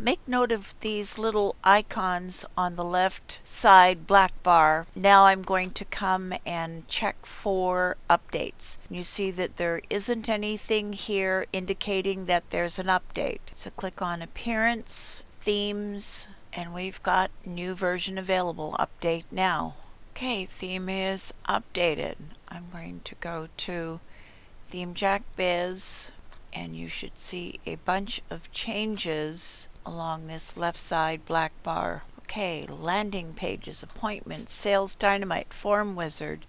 Make note of these little icons on the left side black bar. Now I'm going to come and check for updates. You see that there isn't anything here indicating that there's an update. So click on Appearance, Themes, and we've got new version available. Update now. Okay, theme is updated. I'm going to go to ThemeJack Biz, and you should see a bunch of changes along this left side black bar. Okay, landing pages, appointments, sales dynamite, form wizard,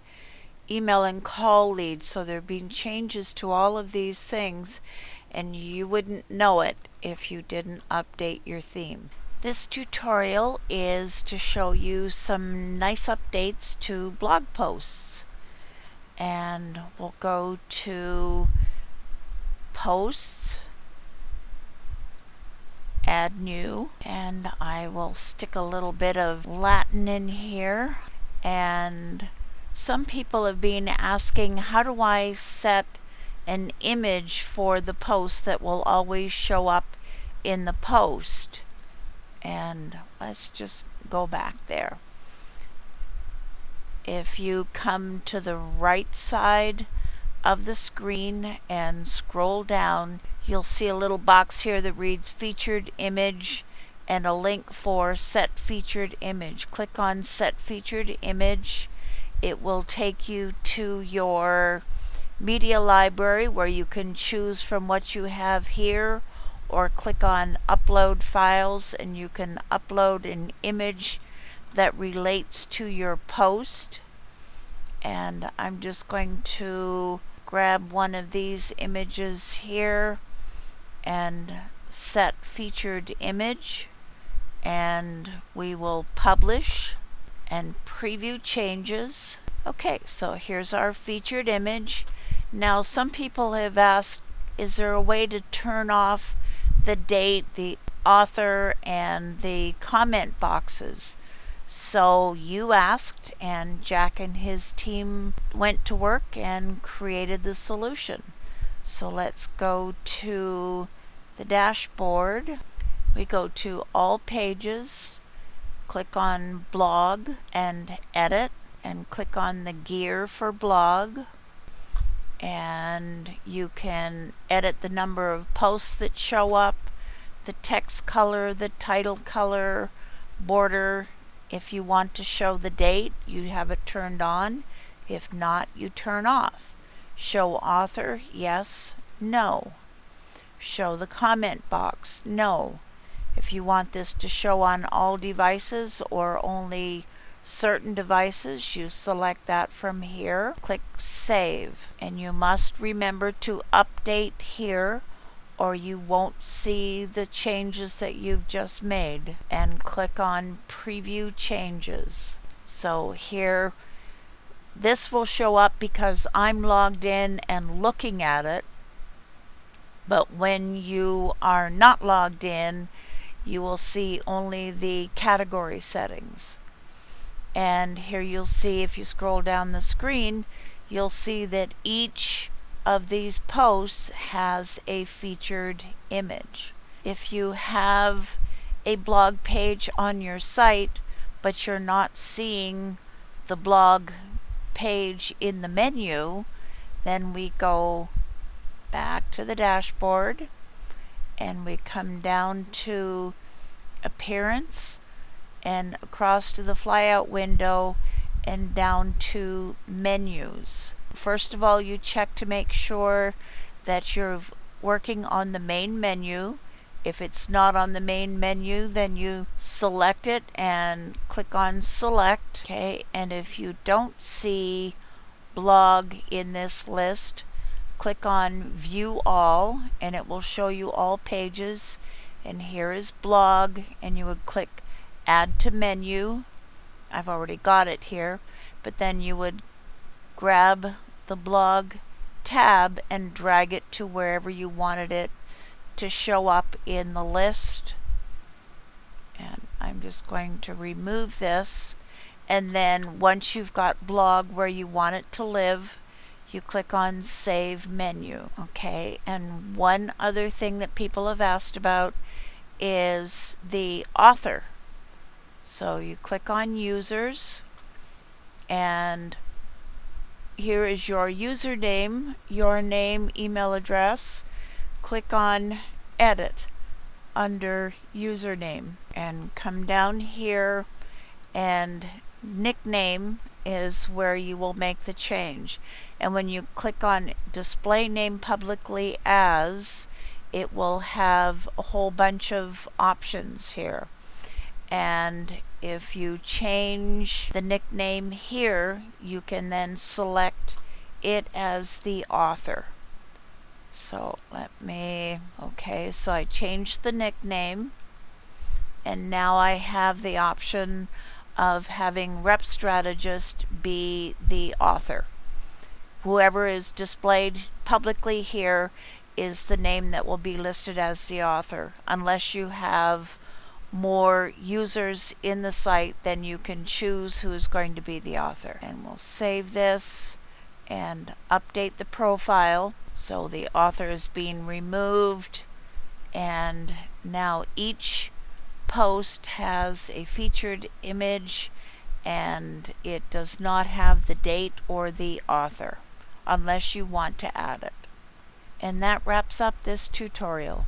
email and call leads. So there have been changes to all of these things, and you wouldn't know it if you didn't update your theme. This tutorial is to show you some nice updates to blog posts. And we'll go to Posts, Add New, and I will stick a little bit of Latin in here. And some people have been asking, how do I set an image for the post that will always show up in the post? And let's just go back there. If you come to the right side of the screen and scroll down, you'll see a little box here that reads Featured Image and a link for Set Featured Image. Click on Set Featured Image. It will take you to your media library where you can choose from what you have here, or click on Upload Files and you can upload an image that relates to your post. And I'm just going to grab one of these images here and set featured image, and we will publish and preview changes. Okay, so here's our featured image. Now some people have asked, is there a way to turn off the date, the author, and the comment boxes? So you asked, and Jack and his team went to work and created the solution. So let's go to the dashboard. We go to All Pages, click on Blog and Edit, and click on the gear for blog. And you can edit the number of posts that show up, the text color, the title color, border. If you want to show the date, you have it turned on. If not, you turn off. Show author, yes, no. Show the comment box, no. If you want this to show on all devices or only certain devices, you select that from here. Click Save, and you must remember to update here or you won't see the changes that you've just made. And click on Preview Changes. So here, this will show up because I'm logged in and looking at it, but when you are not logged in, you will see only the category settings. And here you'll see, if you scroll down the screen, you'll see that each of these posts has a featured image. If you have a blog page on your site, but you're not seeing the blog page in the menu, then we go back to the dashboard and we come down to Appearance and across to the flyout window and down to Menus. First of all, you check to make sure that you're working on the main menu. If it's not on the main menu, then you select it and click on Select. Okay, and if you don't see blog in this list, click on View All and it will show you all pages. And here is blog, and you would click Add to Menu. I've already got it here, but then you would grab the blog tab and drag it to wherever you wanted it to show up in the list. And I'm just going to remove this, and then once you've got blog where you want it to live, you click on Save Menu. Okay, and one other thing that people have asked about is the author. So you click on users, and here is your username, your name, email address. Click on edit under username and come down here, and nickname is where you will make the change. And when you click on display name publicly as, it will have a whole bunch of options here. And if you change the nickname here, you can then select it as the author. So okay, so I changed the nickname, and now I have the option of having Rep Strategist be the author. Whoever is displayed publicly here is the name that will be listed as the author. Unless you have more users in the site, then you can choose who's going to be the author. And we'll save this and update the profile. So the author is being removed, and now each post has a featured image, and it does not have the date or the author unless you want to add it. And that wraps up this tutorial.